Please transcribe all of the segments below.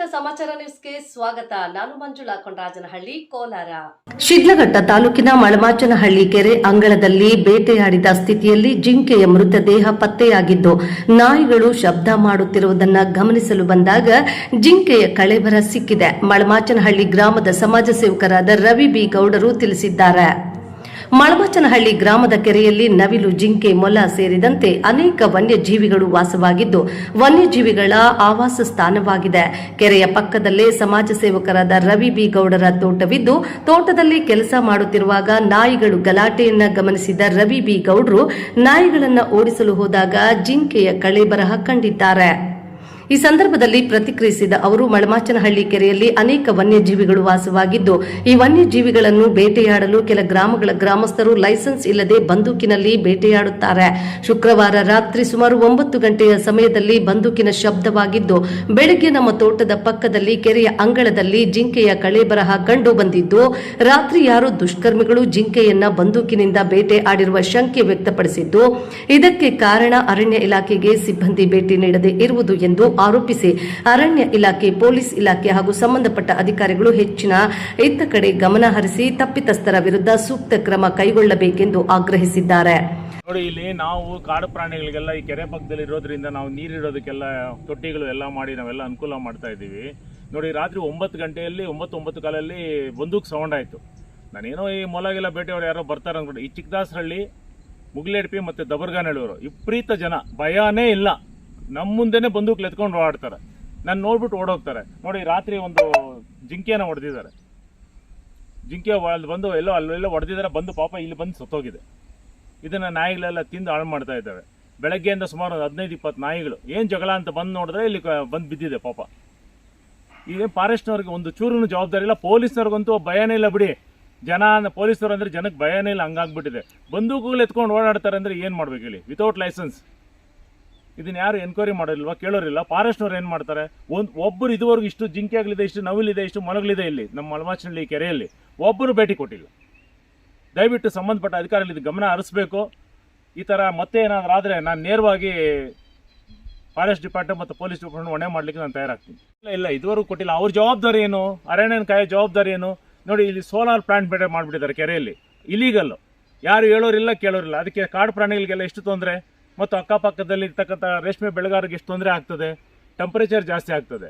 ಶಿಡ್ಲಘಟ್ಟ ಸಮಾಚಾರ ನ್ಯೂಸ್ಗೆ ಸ್ವಾಗತ. ನಾನು ಮಂಜುಳಾ ಕೊಂಡರಾಜನಹಳ್ಳಿ, ಕೋಲಾರ. ಶಿಡ್ಲಘಟ್ಟ ತಾಲೂಕಿನ ಮಳಮಾಚನಹಳ್ಳಿ ಕೆರೆ ಅಂಗಳದಲ್ಲಿ ಬೇಟೆಯಾಡಿದ ಸ್ಥಿತಿಯಲ್ಲಿ ಜಿಂಕೆಯ ಮೃತದೇಹ ಪತ್ತೆಯಾಗಿದ್ದು, ನಾಯಿಗಳು ಶಬ್ದ ಮಾಡುತ್ತಿರುವುದನ್ನು ಗಮನಿಸಲು ಬಂದಾಗ ಜಿಂಕೆಯ ಕಳೇಬರ ಸಿಕ್ಕಿದೆ. ಮಳಮಾಚನಹಳ್ಳಿ ಗ್ರಾಮದ ಸಮಾಜ ಸೇವಕರಾದ ರವಿ ಬಿ ಗೌಡರು ತಿಳಿಸಿದ್ದಾರೆ. ಮಳಮಾಚನಹಳ್ಳಿ ಗ್ರಾಮದ ಕೆರೆಯಲ್ಲಿ ನವಿಲು, ಜಿಂಕೆ, ಮೊಲ ಸೇರಿದಂತೆ ಅನೇಕ ವನ್ಯಜೀವಿಗಳು ವಾಸವಾಗಿದ್ದು, ವನ್ಯಜೀವಿಗಳ ಆವಾಸ ಸ್ಥಾನವಾಗಿದೆ. ಕೆರೆಯ ಪಕ್ಕದಲ್ಲೇ ಸಮಾಜ ಸೇವಕರಾದ ರವಿ ಬಿ ಗೌಡರ ತೋಟವಿದ್ದು, ತೋಟದಲ್ಲಿ ಕೆಲಸ ಮಾಡುತ್ತಿರುವಾಗ ನಾಯಿಗಳು ಗಲಾಟೆಯನ್ನ ಗಮನಿಸಿದ ರವಿ ಬಿ ಗೌಡರು ನಾಯಿಗಳನ್ನು ಓಡಿಸಲು ಹೋದಾಗ ಜಿಂಕೆಯ ಕಳೇಬರಹ ಕಂಡಿದ್ದಾರೆ. ಈ ಸಂದರ್ಭದಲ್ಲಿ ಪ್ರತಿಕ್ರಿಯಿಸಿದ ಅವರು, ಮಳಮಾಚನಹಳ್ಳಿ ಕೆರೆಯಲ್ಲಿ ಅನೇಕ ವನ್ಯಜೀವಿಗಳು ವಾಸವಾಗಿದ್ದು, ಈ ವನ್ಯಜೀವಿಗಳನ್ನು ಬೇಟೆಯಾಡಲು ಕೆಲ ಗ್ರಾಮಗಳ ಗ್ರಾಮಸ್ಥರು ಲೈಸೆನ್ಸ್ ಇಲ್ಲದೆ ಬಂದೂಕಿನಲ್ಲಿ ಬೇಟೆಯಾಡುತ್ತಾರೆ. ಶುಕ್ರವಾರ ರಾತ್ರಿ ಸುಮಾರು 9 ಗಂಟೆಯ ಸಮಯದಲ್ಲಿ ಬಂದೂಕಿನ ಶಬ್ದವಾಗಿದ್ದು, ಬೆಳಗ್ಗೆ ನಮ್ಮ ತೋಟದ ಪಕ್ಕದಲ್ಲಿ ಕೆರೆಯ ಅಂಗಳದಲ್ಲಿ ಜಿಂಕೆಯ ಕಳೇಬರಹ ಕಂಡು ಬಂದಿದ್ದು, ರಾತ್ರಿ ಯಾರೋ ದುಷ್ಕರ್ಮಿಗಳು ಜಿಂಕೆಯನ್ನ ಬಂದೂಕಿನಿಂದ ಬೇಟೆ ಆಡಿರುವ ಶಂಕೆ ವ್ಯಕ್ತಪಡಿಸಿದ್ದು, ಇದಕ್ಕೆ ಕಾರಣ ಅರಣ್ಯ ಇಲಾಖೆಗೆ ಸಿಬ್ಬಂದಿ ಭೇಟಿ ನೀಡದೆ ಇರುವುದು ಎಂದು ಆರೋಪಿಸಿ ಅರಣ್ಯ ಇಲಾಖೆ, ಪೊಲೀಸ್ ಇಲಾಖೆ ಹಾಗೂ ಸಂಬಂಧಪಟ್ಟ ಅಧಿಕಾರಿಗಳು ಹೆಚ್ಚಿನ ಇತ್ತ ಕಡೆ ಗಮನ ಹರಿಸಿ ತಪ್ಪಿತಸ್ಥರ ವಿರುದ್ಧ ಸೂಕ್ತ ಕ್ರಮ ಕೈಗೊಳ್ಳಬೇಕೆಂದು ಆಗ್ರಹಿಸಿದ್ದಾರೆ. ನೋಡಿ, ಇಲ್ಲಿ ನಾವು ಕಾಡು ಪ್ರಾಣಿಗಳಿಗೆಲ್ಲ ಈ ಕೆರೆ ಪಕ್ಕದಲ್ಲಿ ಇರೋದ್ರಿಂದ ನಾವು ನೀರಿರೋದಕ್ಕೆಲ್ಲ ತೊಟ್ಟಿಗಳು ಎಲ್ಲ ಮಾಡಿ ನಾವೆಲ್ಲ ಅನುಕೂಲ ಮಾಡ್ತಾ ಇದ್ದೀವಿ. ನೋಡಿ, ರಾತ್ರಿ 9 ಗಂಟೆಯಲ್ಲಿ 9 ಕಾಲಲ್ಲಿ ಬಂದೂಕ್ ಸೌಂಡ್ ಆಯಿತು. ನಾನೇನೋ ಈ ಮೊಲಗೆಲ್ಲ ಬೇಟೆಯವರು ಯಾರೋ ಬರ್ತಾರೆ ಅಂದ್ಬಿಟ್ಟು, ಈ ಚಿಕ್ಕದಾಸರಹಳ್ಳಿ, ಮುಗ್ಲೆಡ್ಪಿ ಮತ್ತು ದಬರ್ಗಾನಹಳ್ಳಿಯವರು ವಿಪರೀತ ಜನ, ಭಯನೇ ಇಲ್ಲ, ನಮ್ಮ ಮುಂದೆನೇ ಬಂದೂಕ್ಲು ಎತ್ಕೊಂಡು ಓಡಾಡ್ತಾರೆ. ನಾನು ನೋಡ್ಬಿಟ್ಟು ಓಡೋಗ್ತಾರೆ. ನೋಡಿ, ರಾತ್ರಿ ಒಂದು ಜಿಂಕೆನ ಹೊಡೆದಿದ್ದಾರೆ. ಜಿಂಕೆ ಬಂದು ಅಲ್ಲೆಲ್ಲೋ ಹೊಡೆದಿದ್ದಾರೆ, ಬಂದು ಪಾಪ ಇಲ್ಲಿ ಬಂದು ಸತ್ತೋಗಿದೆ. ಇದನ್ನು ನಾಯಿಗಳೆಲ್ಲ ತಿಂದು ಹಾಳು ಮಾಡ್ತಾ ಇದ್ದಾವೆ. ಬೆಳಗ್ಗೆಯಿಂದ ಸುಮಾರು 15-20 ನಾಯಿಗಳು ಏನು ಜಗಳ ಅಂತ ಬಂದು ನೋಡಿದ್ರೆ ಇಲ್ಲಿ ಬಂದು ಬಿದ್ದಿದೆ ಪಾಪ. ಈಗ ಫಾರೆಸ್ಟ್ನವ್ರಿಗೆ ಒಂದು ಚೂರು ಜವಾಬ್ದಾರಿ ಇಲ್ಲ, ಪೊಲೀಸ್ನವ್ರಿಗಂತೂ ಭಯನೇ ಇಲ್ಲ ಬಿಡಿ. ಪೊಲೀಸ್ನವ್ರು ಅಂದರೆ ಜನಕ್ಕೆ ಭಯನೇ ಇಲ್ಲ, ಹಂಗಾಗ್ಬಿಟ್ಟಿದೆ. ಬಂದೂಕುಗಳು ಎತ್ಕೊಂಡು ಓಡಾಡ್ತಾರೆ ಅಂದರೆ ಏನು ಮಾಡ್ಬೇಕು ಹೇಳಿ, ವಿತೌಟ್ ಲೈಸೆನ್ಸ್. ಇದನ್ನ ಯಾರು ಎನ್ಕ್ವೈರಿ ಮಾಡೋರಿಲ್ವಾ, ಕೇಳೋರಿಲ್ಲ. ಫಾರೆಸ್ಟ್ನವ್ರು ಏನು ಮಾಡ್ತಾರೆ, ಒಬ್ಬರು ಇದುವರೆಗೂ ಇಷ್ಟು ಜಿಂಕೆಗಳಿದೆ, ಇಷ್ಟು ನವಿಲಿದೆ, ಇಷ್ಟು ಮೊಲಗಳಿದೆ ಇಲ್ಲಿ ನಮ್ಮ ಮಳಮಾಚನಹಳ್ಳಿ ಕೆರೆಯಲ್ಲಿ, ಒಬ್ಬರು ಭೇಟಿ ಕೊಟ್ಟಿಲ್ಲ. ದಯವಿಟ್ಟು ಸಂಬಂಧಪಟ್ಟ ಅಧಿಕಾರಿಗಳು ಇದು ಗಮನ ಹರಿಸಬೇಕು. ಈ ಥರ ಮತ್ತೆ ಏನಾದರೂ ಆದರೆ ನಾನು ನೇರವಾಗಿ ಫಾರೆಸ್ಟ್ ಡಿಪಾರ್ಟ್ಮೆಂಟ್ ಮತ್ತು ಪೊಲೀಸ್ ಡಿಪಾರ್ಟ್ಮೆಂಟ್ ಹೊಣೆ ಮಾಡಲಿಕ್ಕೆ ನಾನು ತಯಾರಾಗ್ತೀನಿ. ಇಲ್ಲ ಇದುವರೆಗೂ ಕೊಟ್ಟಿಲ್ಲ. ಅವ್ರ ಜವಾಬ್ದಾರಿ ಏನು, ಅರಣ್ಯನ ಕಾಯೋ ಜವಾಬ್ದಾರಿ ಏನು? ನೋಡಿ, ಇಲ್ಲಿ ಸೋಲಾರ್ ಪ್ಲಾಂಟ್ ಬೇಟೆ ಮಾಡಿಬಿಟ್ಟಿದ್ದಾರೆ ಕೆರೆಯಲ್ಲಿ, ಇಲೀಗಲ್ಲು. ಯಾರು ಹೇಳೋರಿಲ್ಲ, ಕೇಳೋರಿಲ್ಲ. ಅದಕ್ಕೆ ಕಾಡು ಪ್ರಾಣಿಗಳಿಗೆಲ್ಲ ಎಷ್ಟು ತೊಂದರೆ, ಮತ್ತು ಅಕ್ಕಪಕ್ಕದಲ್ಲಿ ಇರ್ತಕ್ಕಂಥ ರೇಷ್ಮೆ ಬೆಳೆಗಾರರಿಗೆ ಎಷ್ಟು ತೊಂದರೆ ಆಗ್ತದೆ, ಟೆಂಪರೇಚರ್ ಜಾಸ್ತಿ ಆಗ್ತದೆ.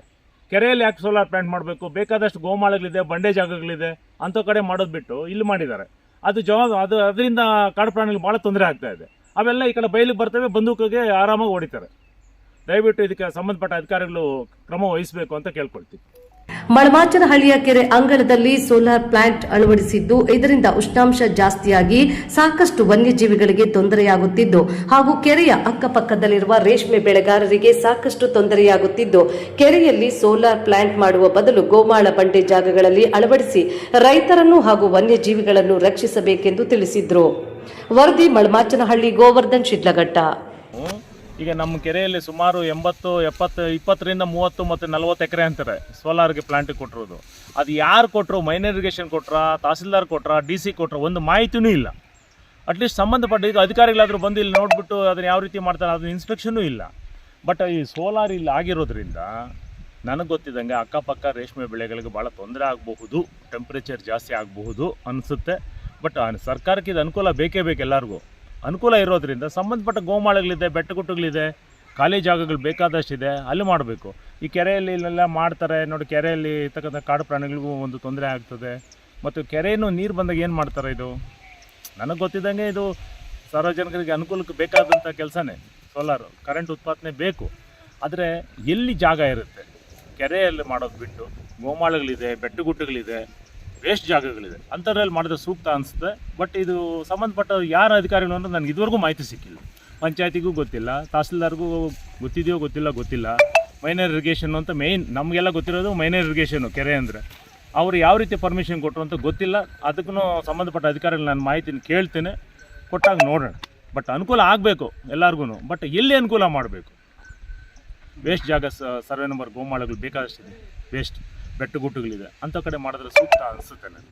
ಕೆರೆಯಲ್ಲಿ ಯಾಕೆ ಸೋಲಾರ್ ಪ್ಲಾಂಟ್ ಮಾಡಬೇಕು? ಬೇಕಾದಷ್ಟು ಗೋಮಾಳಗಳಿದೆ, ಬಂಡೆ ಜಾಗಗಳಿದೆ, ಅಂಥ ಕಡೆ ಮಾಡೋದು ಬಿಟ್ಟು ಇಲ್ಲಿ ಮಾಡಿದ್ದಾರೆ. ಅದರಿಂದ ಕಾಡು ಪ್ರಾಣಿಗಳಿಗೆ ಭಾಳ ತೊಂದರೆ ಆಗ್ತಾ ಇದೆ. ಅವೆಲ್ಲ ಈ ಕಡೆ ಬಯಲಿಗೆ ಬರ್ತವೆ, ಬಂದೂಕಿಗೆ ಆರಾಮಾಗಿ ಹೊಡಿತಾರೆ. ದಯವಿಟ್ಟು ಇದಕ್ಕೆ ಸಂಬಂಧಪಟ್ಟ ಅಧಿಕಾರಿಗಳು ಕ್ರಮ ವಹಿಸಬೇಕು ಅಂತ ಕೇಳ್ಕೊಳ್ತೀವಿ. ಮಳಮಾಚನಹಳ್ಳಿಯ ಕೆರೆ ಅಂಗಳದಲ್ಲಿ ಸೋಲಾರ್ ಪ್ಲಾಂಟ್ ಅಳವಡಿಸಿದ್ದು, ಇದರಿಂದ ಉಷ್ಣಾಂಶ ಜಾಸ್ತಿಯಾಗಿ ಸಾಕಷ್ಟು ವನ್ಯಜೀವಿಗಳಿಗೆ ತೊಂದರೆಯಾಗುತ್ತಿದ್ದು, ಹಾಗೂ ಕೆರೆಯ ಅಕ್ಕಪಕ್ಕದಲ್ಲಿರುವ ರೇಷ್ಮೆ ಬೆಳೆಗಾರರಿಗೆ ಸಾಕಷ್ಟು ತೊಂದರೆಯಾಗುತ್ತಿದ್ದು, ಕೆರೆಯಲ್ಲಿ ಸೋಲಾರ್ ಪ್ಲಾಂಟ್ ಮಾಡುವ ಬದಲು ಗೋಮಾಳ ಬಂಡೆ ಜಾಗಗಳಲ್ಲಿ ಅಳವಡಿಸಿ ರೈತರನ್ನು ಹಾಗೂ ವನ್ಯಜೀವಿಗಳನ್ನು ರಕ್ಷಿಸಬೇಕೆಂದು ತಿಳಿಸಿದ್ರು. ವರದಿ ಮಳಮಾಚನಹಳ್ಳಿ, ಗೋವರ್ಧನ್, ಶಿಡ್ಲಘಟ್ಟ. ಈಗ ನಮ್ಮ ಕೆರೆಯಲ್ಲಿ ಸುಮಾರು 80, 70, 20ರಿಂದ 30 ಮತ್ತು 40 ಎಕರೆ ಅಂತಾರೆ ಸೋಲಾರ್ಗೆ ಪ್ಲಾಂಟ್ ಕೊಟ್ಟಿರೋದು. ಅದು ಯಾರು ಕೊಟ್ಟರು, ಮೈನರ್ ಇರಿಗೇಷನ್ ಕೊಟ್ರ, ತಹಸೀಲ್ದಾರ್ ಕೊಟ್ರ, DC ಕೊಟ್ರ, ಒಂದು ಮಾಹಿತಿನೂ ಇಲ್ಲ. ಅಟ್ಲೀಸ್ಟ್ ಸಂಬಂಧಪಟ್ಟ ಈಗ ಅಧಿಕಾರಿಗಳಾದರೂ ಬಂದು ಇಲ್ಲಿ ನೋಡಿಬಿಟ್ಟು ಅದನ್ನು ಯಾವ ರೀತಿ ಮಾಡ್ತಾರೆ, ಅದನ್ನ ಇನ್ಸ್ಪೆಕ್ಷನ್ನೂ ಇಲ್ಲ. ಬಟ್ ಈ ಸೋಲಾರ್ ಇಲ್ಲಿ ಆಗಿರೋದ್ರಿಂದ ನನಗೆ ಗೊತ್ತಿದ್ದಂಗೆ ಅಕ್ಕಪಕ್ಕ ರೇಷ್ಮೆ ಬೆಳೆಗಳಿಗೆ ಭಾಳ ತೊಂದರೆ ಆಗಬಹುದು, ಟೆಂಪ್ರೇಚರ್ ಜಾಸ್ತಿ ಆಗಬಹುದು ಅನಿಸುತ್ತೆ. ಬಟ್ ಸರ್ಕಾರಕ್ಕೆ ಇದು ಅನುಕೂಲ ಬೇಕೇ ಬೇಕು. ಎಲ್ಲರಿಗೂ ಅನುಕೂಲ ಇರೋದ್ರಿಂದ ಸಂಬಂಧಪಟ್ಟ ಗೋಮಾಳಗಳಿದೆ, ಬೆಟ್ಟಗುಟ್ಟುಗಳಿದೆ, ಖಾಲಿ ಜಾಗಗಳು ಬೇಕಾದಷ್ಟಿದೆ, ಅಲ್ಲಿ ಮಾಡಬೇಕು. ಈ ಕೆರೆಯಲ್ಲಿ ಇಲ್ಲೆಲ್ಲ ಮಾಡ್ತಾರೆ ನೋಡಿ, ಕೆರೆಯಲ್ಲಿ ಇರ್ತಕ್ಕಂಥ ಕಾಡು ಪ್ರಾಣಿಗಳಿಗೂ ಒಂದು ತೊಂದರೆ ಆಗ್ತದೆ. ಮತ್ತು ಕೆರೆಯನ್ನು ನೀರು ಬಂದಾಗ ಏನು ಮಾಡ್ತಾರೆ, ಇದು ನನಗೆ ಗೊತ್ತಿದ್ದಂಗೆ ಇದು ಸಾರ್ವಜನಿಕರಿಗೆ ಅನುಕೂಲಕ್ಕೆ ಬೇಕಾದಂಥ ಕೆಲಸನೇ. ಸೋಲಾರು ಕರೆಂಟ್ ಉತ್ಪಾದನೆ ಬೇಕು, ಆದರೆ ಎಲ್ಲಿ ಜಾಗ ಇರುತ್ತೆ ಕೆರೆಯಲ್ಲಿ ಮಾಡೋದು ಬಿಟ್ಟು ಗೋಮಾಳಗಳಿದೆ, ಬೆಟ್ಟಗುಟ್ಟುಗಳಿದೆ, ವೇಸ್ಟ್ ಜಾಗಗಳಿದೆ, ಅಂಥದ್ರಲ್ಲಿ ಮಾಡಿದ್ರೆ ಸೂಕ್ತ ಅನಿಸುತ್ತೆ. ಬಟ್ ಇದು ಸಂಬಂಧಪಟ್ಟ ಯಾರು ಅಧಿಕಾರಿಗಳು ಅಂದರೆ ನನಗೆ ಇದುವರೆಗೂ ಮಾಹಿತಿ ಸಿಕ್ಕಿಲ್ಲ. ಪಂಚಾಯತಿಗೂ ಗೊತ್ತಿಲ್ಲ, ತಹಸೀಲ್ದಾರ್ಗೂ ಗೊತ್ತಿದೆಯೋ ಗೊತ್ತಿಲ್ಲ. ಮೈನರ್ ಇರಿಗೇಷನ್ ಅಂತ ಮೇಯ್ನ್ ನಮಗೆಲ್ಲ ಗೊತ್ತಿರೋದು ಮೈನರ್ ಇರಿಗೇಷನು ಕೆರೆ ಅಂದರೆ. ಅವರು ಯಾವ ರೀತಿ ಪರ್ಮಿಷನ್ ಕೊಟ್ಟರು ಅಂತ ಗೊತ್ತಿಲ್ಲ. ಅದಕ್ಕೂ ಸಂಬಂಧಪಟ್ಟ ಅಧಿಕಾರಿಗಳು ನಾನು ಮಾಹಿತಿನ ಕೇಳ್ತೇನೆ, ಕೊಟ್ಟಾಗ ನೋಡೋಣ. ಬಟ್ ಅನುಕೂಲ ಆಗಬೇಕು ಎಲ್ಲರಿಗೂ. ಬಟ್ ಎಲ್ಲಿ ಅನುಕೂಲ ಮಾಡಬೇಕು? ವೇಸ್ಟ್ ಜಾಗ, ಸರ್ವೆ ನಂಬರ್ ಗೋಮಾಳಗಳು ಬೇಕಾದಷ್ಟಿದೆ, ವೇಸ್ಟ್ ಬೆಟ್ಟಗುಟ್ಟುಗಳಿದೆ, ಅಂಥ ಕಡೆ ಮಾಡಿದ್ರೆ ಸೂಕ್ತ ಅನಿಸುತ್ತೆ ನನಗೆ.